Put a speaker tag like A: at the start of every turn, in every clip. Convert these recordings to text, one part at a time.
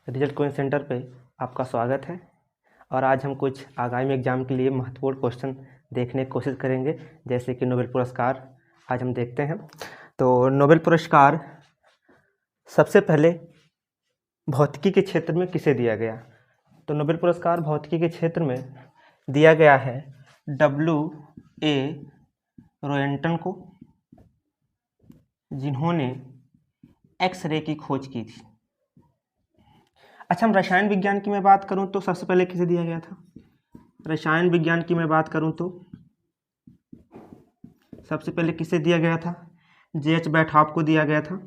A: Result coaching centre पे आपका स्वागत है। और आज हम कुछ आगामी एग्जाम के लिए महत्वपूर्ण क्वेश्चन देखने की कोशिश करेंगे, जैसे कि नोबेल पुरस्कार आज हम देखते हैं। तो नोबेल पुरस्कार सबसे पहले भौतिकी के क्षेत्र में किसे दिया गया? तो नोबेल पुरस्कार भौतिकी के क्षेत्र में दिया गया है W.A. रोएंटन को, जिन्होंने एक्सरे की खोज की थी। अच्छा, हम रसायन विज्ञान की मैं बात करूं तो सबसे पहले किसे दिया गया था? रसायन विज्ञान की मैं बात करूं तो सबसे पहले किसे दिया गया था? J.H. बैटहॉफ को दिया गया था।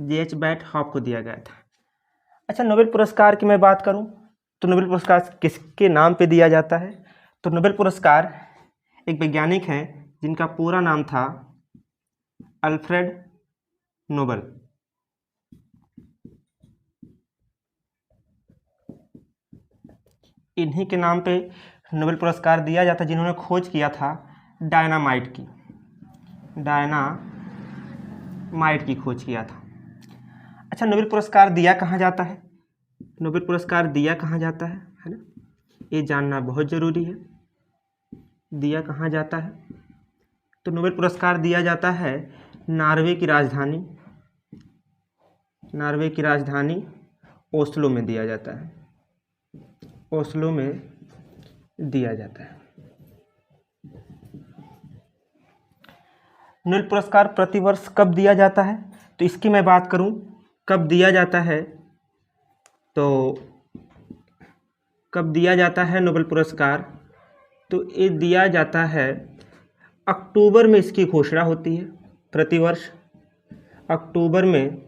A: J.H. बैटहॉफ को दिया गया था। अच्छा, नोबेल पुरस्कार की मैं बात करूं तो नोबेल पुरस्कार किसके नाम पे दिया जाता है? तो नोबेल पुरस्कार एक वैज्ञानिक हैं जिनका पूरा नाम था अल्फ्रेड नोबल। इन्हीं के नाम पे नोबेल पुरस्कार दिया जाता है, जिन्होंने खोज किया था डायनामाइट की खोज किया था। अच्छा, नोबेल पुरस्कार दिया कहाँ जाता है? नोबेल पुरस्कार दिया कहाँ जाता है ना, ये जानना बहुत ज़रूरी है। दिया कहाँ जाता है? तो नोबेल पुरस्कार दिया जाता है नॉर्वे की राजधानी ओस्लो में दिया जाता है। ओस्लो में दिया जाता है। नोबेल पुरस्कार प्रतिवर्ष कब दिया जाता है? तो इसकी मैं बात करूं कब दिया जाता है, तो कब दिया जाता है नोबेल पुरस्कार, तो ये दिया जाता है अक्टूबर में। इसकी घोषणा होती है प्रतिवर्ष अक्टूबर में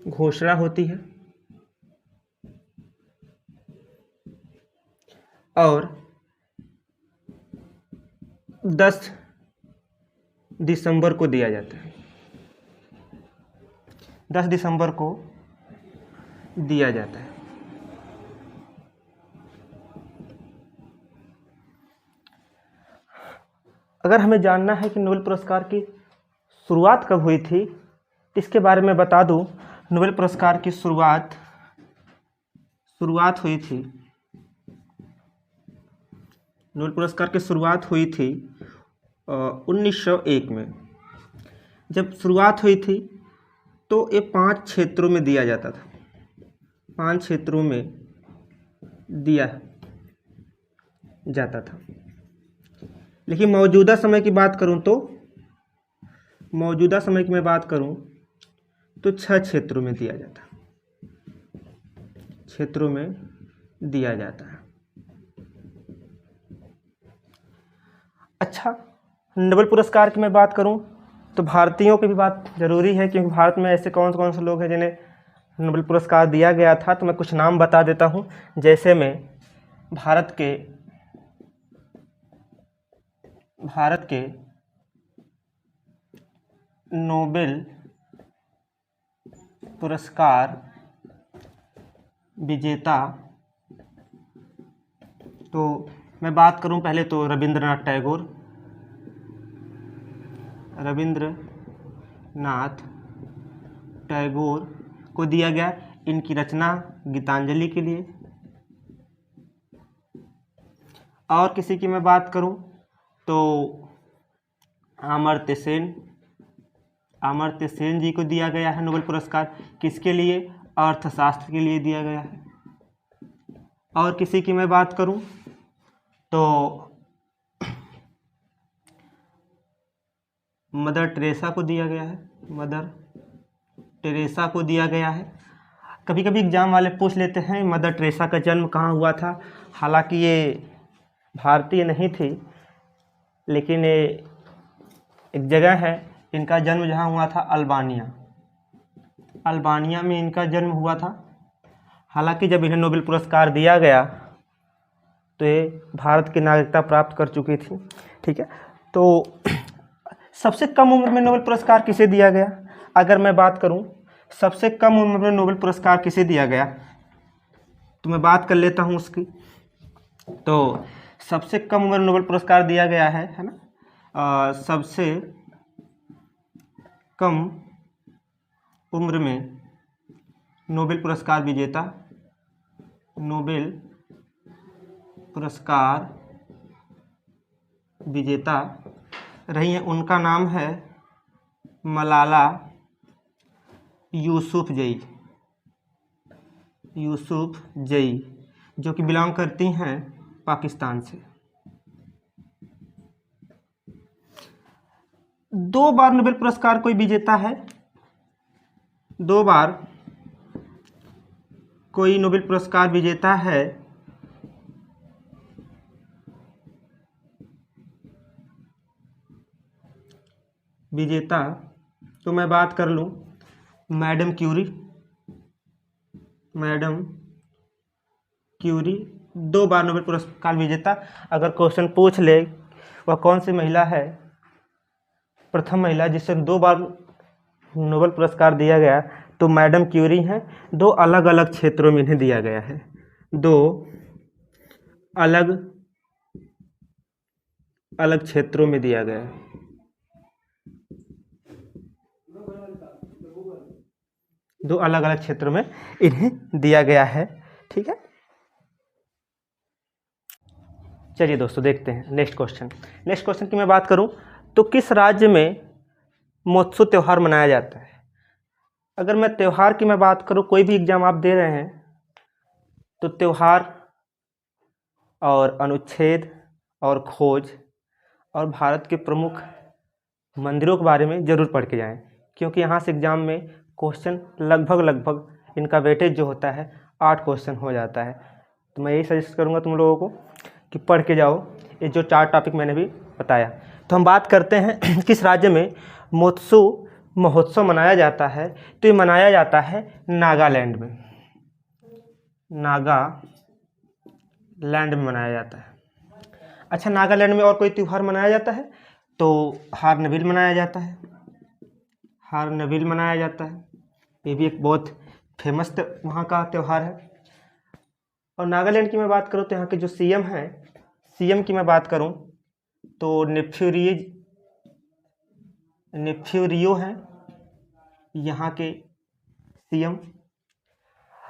A: घोषणा होती है, और 10 दिसंबर को दिया जाता है। 10 दिसंबर को दिया जाता है। अगर हमें जानना है कि नोबेल पुरस्कार की शुरुआत कब हुई थी, इसके बारे में बता दूं। नोबेल पुरस्कार की शुरुआत हुई थी नोबेल पुरस्कार की शुरुआत हुई थी 1901 में। जब शुरुआत हुई थी तो ये 5 क्षेत्रों में दिया जाता था। 5 क्षेत्रों में दिया जाता था। लेकिन मौजूदा समय की बात करूं तो 6 क्षेत्रों में दिया जाता है। अच्छा, नोबेल पुरस्कार की मैं बात करूं तो भारतीयों की भी बात जरूरी है, क्योंकि भारत में ऐसे कौन कौन से लोग हैं जिन्हें नोबेल पुरस्कार दिया गया था। तो मैं कुछ नाम बता देता हूं। जैसे मैं भारत के नोबेल पुरस्कार विजेता, तो मैं बात करूं पहले तो रविंद्रनाथ टैगोर को दिया गया। इनकी रचना गीतांजलि के लिए। और किसी की मैं बात करूं तो अमर्त्य सेन जी को दिया गया है नोबेल पुरस्कार। किसके लिए? अर्थशास्त्र के लिए दिया गया है। और किसी की मैं बात करूं तो मदर टेरेसा को दिया गया है। कभी कभी एग्जाम वाले पूछ लेते हैं मदर टेरेसा का जन्म कहाँ हुआ था। हालांकि ये भारतीय नहीं थी, लेकिन ये एक जगह है, इनका जन्म जहाँ हुआ था अल्बानिया में इनका जन्म हुआ था। हालांकि जब इन्हें नोबेल पुरस्कार दिया गया तो ये भारत की नागरिकता प्राप्त कर चुकी थी। ठीक है, तो सबसे कम उम्र में नोबेल पुरस्कार किसे दिया गया? अगर मैं बात करूं सबसे कम उम्र में नोबेल पुरस्कार किसे दिया गया, तो मैं बात कर लेता हूं उसकी। तो सबसे कम उम्र में नोबेल पुरस्कार दिया गया है ना, सबसे कम उम्र में नोबेल पुरस्कार विजेता, नोबेल पुरस्कार विजेता रही हैं, उनका नाम है मलाला यूसुफजई, यूसुफजई, जो कि बिलोंग करती हैं पाकिस्तान से। 2 बार नोबेल पुरस्कार कोई विजेता है, 2 बार कोई नोबेल पुरस्कार विजेता है, तो मैं बात कर लूँ मैडम क्यूरी। मैडम क्यूरी 2 बार नोबेल पुरस्कार विजेता। अगर क्वेश्चन पूछ ले वह कौन सी महिला है, प्रथम महिला जिसे 2 बार नोबेल पुरस्कार दिया गया, तो मैडम क्यूरी हैं। 2 अलग अलग क्षेत्रों में इन्हें दिया गया है, 2 अलग अलग क्षेत्रों में दिया गया है। दो अलग अलग क्षेत्रों में इन्हें दिया गया है। ठीक है, चलिए दोस्तों देखते हैं नेक्स्ट क्वेश्चन की मैं बात करूं तो किस राज्य में महोत्सव त्यौहार मनाया जाता है। अगर मैं त्यौहार की मैं बात करूं, कोई भी एग्जाम आप दे रहे हैं तो त्यौहार और अनुच्छेद और खोज और भारत के प्रमुख मंदिरों के बारे में ज़रूर पढ़ के जाएं, क्योंकि यहाँ से एग्ज़ाम में क्वेश्चन लगभग इनका वेटेज जो होता है 8 क्वेश्चन हो जाता है। तो मैं यही सजेस्ट करूँगा तुम लोगों को कि पढ़ के जाओ ये जो 4 टॉपिक मैंने भी बताया। तो हम बात करते हैं किस राज्य में महोत्सव मनाया जाता है, तो ये मनाया जाता है नागालैंड में, नागालैंड में मनाया जाता है। अच्छा, नागालैंड में और कोई त्यौहार मनाया जाता है तो हार्नबिल मनाया जाता है, हार्नबिल मनाया जाता है। ये भी एक बहुत फेमस वहाँ का त्यौहार है। और नागालैंड की मैं बात करूँ तो यहाँ के जो सीएम हैं, सीएम की मैं बात करूँ तो नेफ्यूरियो हैं यहाँ के सीएम।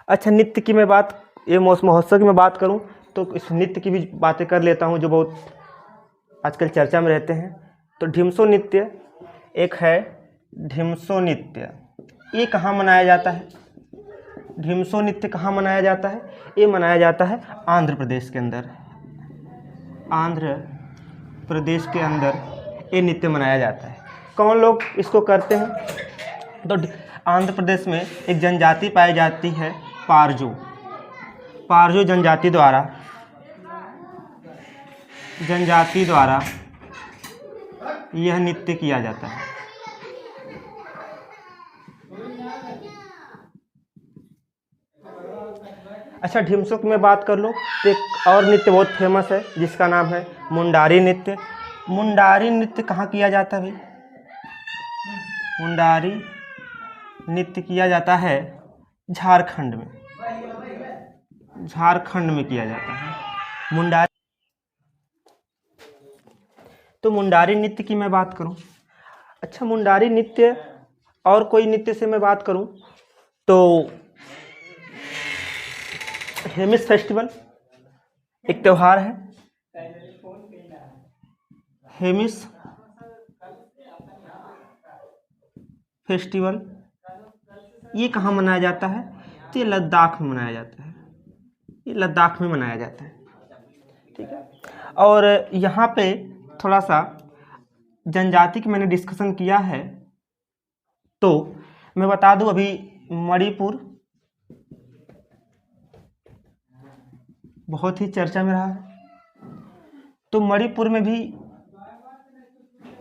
A: अच्छा, नृत्य की मैं बात, ये महोत्सव की मैं बात करूँ तो इस नृत्य की भी बातें कर लेता हूँ जो बहुत आजकल चर्चा में रहते हैं। तो ढिमसो नृत्य एक है, ढिमसो नृत्य ये कहाँ मनाया जाता है, ढिमसो नृत्य कहाँ मनाया जाता है, ये मनाया जाता है आंध्र प्रदेश के अंदर, आंध्र प्रदेश के अंदर ये नृत्य मनाया जाता है। कौन लोग इसको करते हैं, तो आंध्र प्रदेश में एक जनजाति पाई जाती है पारजो, पारजो जनजाति द्वारा यह नृत्य किया जाता है। अच्छा, ढिमसो की मैं बात कर लूँ तो एक और नृत्य बहुत फेमस है जिसका नाम है मुंडारी नृत्य। मुंडारी नृत्य कहाँ किया जाता है भाई, मुंडारी नृत्य किया जाता है झारखंड में, झारखंड में किया जाता है मुंडारी। तो मुंडारी नृत्य की मैं बात करूं, अच्छा मुंडारी नृत्य और कोई नृत्य से मैं बात करूं तो हेमिस फेस्टिवल एक त्यौहार है, हेमिस फेस्टिवल ये कहाँ मनाया जाता है, तो ये लद्दाख में मनाया जाता है, ये लद्दाख में मनाया जाता है। ठीक है, और यहाँ पे थोड़ा सा जनजाति की मैंने डिस्कशन किया है तो मैं बता दूं, अभी मणिपुर बहुत ही चर्चा में रहा है। तो मणिपुर में भी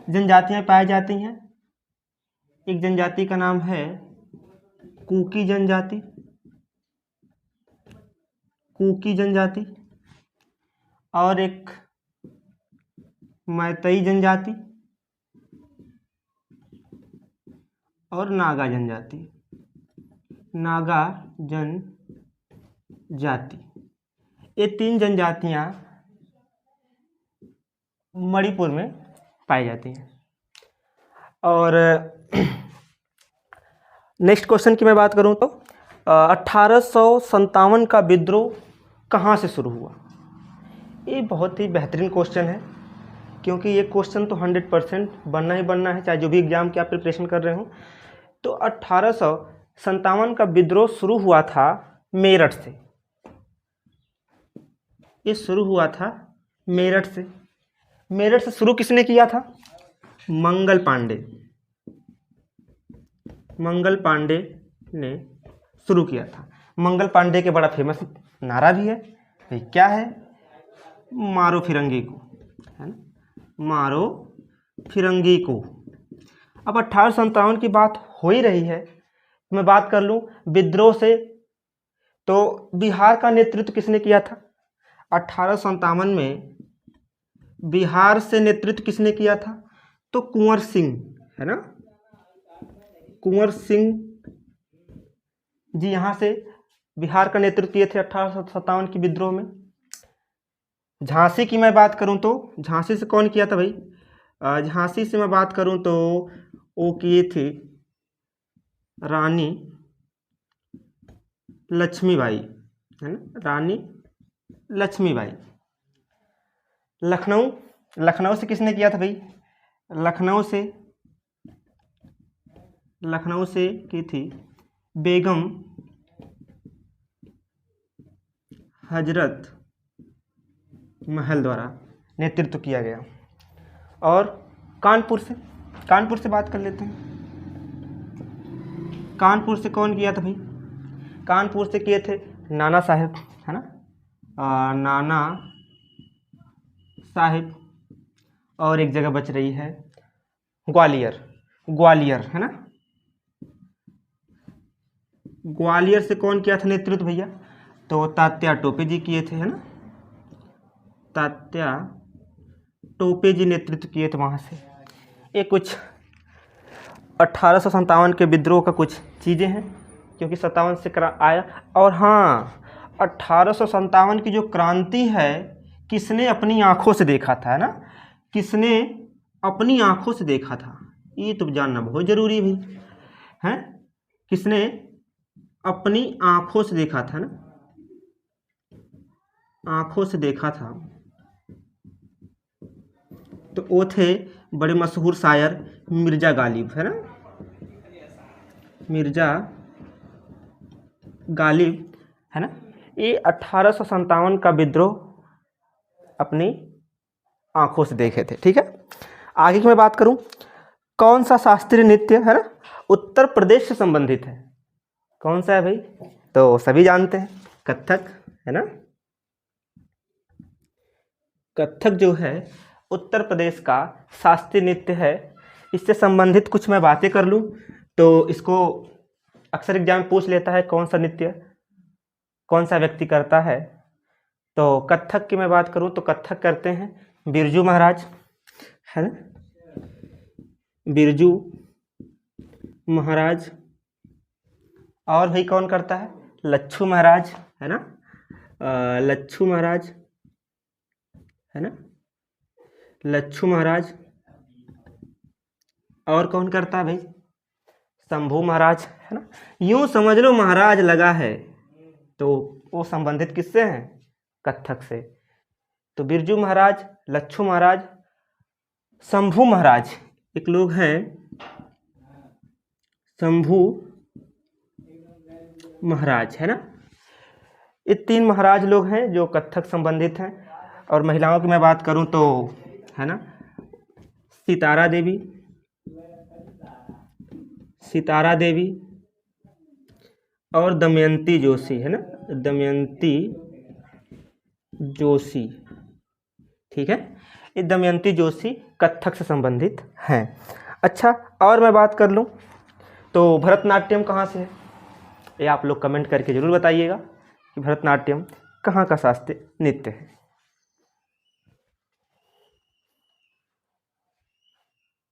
A: जनजातियां पाई जाती हैं। एक जनजाति का नाम है कुकी जनजाति, कुकी जनजाति, और एक मैतई जनजाति और नागा जनजाति, नागा जनजाति। ये 3 जनजातियां मणिपुर में पाई जाती हैं। और नेक्स्ट क्वेश्चन की मैं बात करूं तो 1857 का विद्रोह कहाँ से शुरू हुआ। ये बहुत ही बेहतरीन क्वेश्चन है, क्योंकि ये क्वेश्चन तो 100% बनना ही बनना है, चाहे जो भी एग्जाम की आप प्रिपरेशन कर रहे हो। तो 1857 का विद्रोह शुरू हुआ था मेरठ से। ये शुरू हुआ था मेरठ से। मेरठ से शुरू किसने किया था? मंगल पांडे। मंगल पांडे ने शुरू किया था। मंगल पांडे के बड़ा फेमस नारा भी है भाई, क्या है? मारो फिरंगी को, है ना, मारो फिरंगी को। अब 1857 की बात हो ही रही है, मैं बात कर लूँ विद्रोह से, तो बिहार का नेतृत्व किसने किया था? 1857 में बिहार से नेतृत्व किसने किया था? तो कुंवर सिंह, है ना, कुंवर सिंह जी यहाँ से बिहार का नेतृत्व किए थे 1857 की विद्रोह में। झांसी की मैं बात करूँ तो झांसी से कौन किया था भाई? झांसी से मैं बात करूँ तो वो किए थे रानी लक्ष्मीबाई, है ना, रानी लक्ष्मीबाई। लखनऊ, लखनऊ से किसने किया था भाई? लखनऊ से की थी बेगम हजरत महल द्वारा नेतृत्व किया गया। और कानपुर से बात कर लेते हैं। कानपुर से कौन किया था भाई? कानपुर से किए थे नाना साहेब, है ना, नाना साहेब। और एक जगह बच रही है ग्वालियर, है ना। ग्वालियर से कौन किया था नेतृत्व भैया? तो तात्या टोपे जी किए थे, है ना, तात्या टोपे जी नेतृत्व किए थे वहाँ से। ये कुछ 1857 के विद्रोह का कुछ चीज़ें हैं, क्योंकि 57 से आया। और हाँ, 1857 की जो क्रांति है, किसने अपनी आँखों से देखा था, है ना, किसने अपनी आँखों से देखा था, ये तो जानना बहुत ज़रूरी भी है। किसने अपनी आँखों से देखा था ना, आँखों से देखा था, तो वो थे बड़े मशहूर शायर मिर्ज़ा गालिब, है ना, मिर्ज़ा गालिब, है ना। ये 1857 का विद्रोह अपनी आँखों से देखे थे, ठीक है। आगे की मैं बात करूं, कौन सा शास्त्रीय नृत्य, है ना, उत्तर प्रदेश से संबंधित है? कौन सा है भाई? तो सभी जानते हैं, कथक, है ना। कथक जो है उत्तर प्रदेश का शास्त्रीय नृत्य है। इससे संबंधित कुछ मैं बातें कर लूँ तो इसको अक्सर एग्जाम पूछ लेता है, कौन सा नृत्य कौन सा व्यक्ति करता है। तो कथक की मैं बात करूँ तो कथक करते हैं बिरजू महाराज, है ना, बिरजू महाराज। और भाई कौन करता है? लच्छू महाराज, है ना, लच्छू महाराज, है ना, लच्छू महाराज। और कौन करता है भाई? शंभू महाराज, है ना। यूं समझ लो महाराज लगा है, तो वो संबंधित किससे हैं? कथक से। तो बिरजू महाराज, लच्छू महाराज, शंभू महाराज, एक लोग हैं शंभू महाराज, है ना। ये 3 महाराज लोग हैं जो कथक संबंधित हैं। और महिलाओं की मैं बात करूं तो, है ना, सितारा देवी, सितारा देवी और दमयंती जोशी, है ना, दमयंती जोशी, ठीक है। ये दमयंती जोशी कथक से संबंधित हैं। अच्छा, और मैं बात कर लूँ तो भरतनाट्यम कहाँ से है? ये आप लोग कमेंट करके ज़रूर बताइएगा कि भरतनाट्यम कहाँ का शास्त्रीय नृत्य है।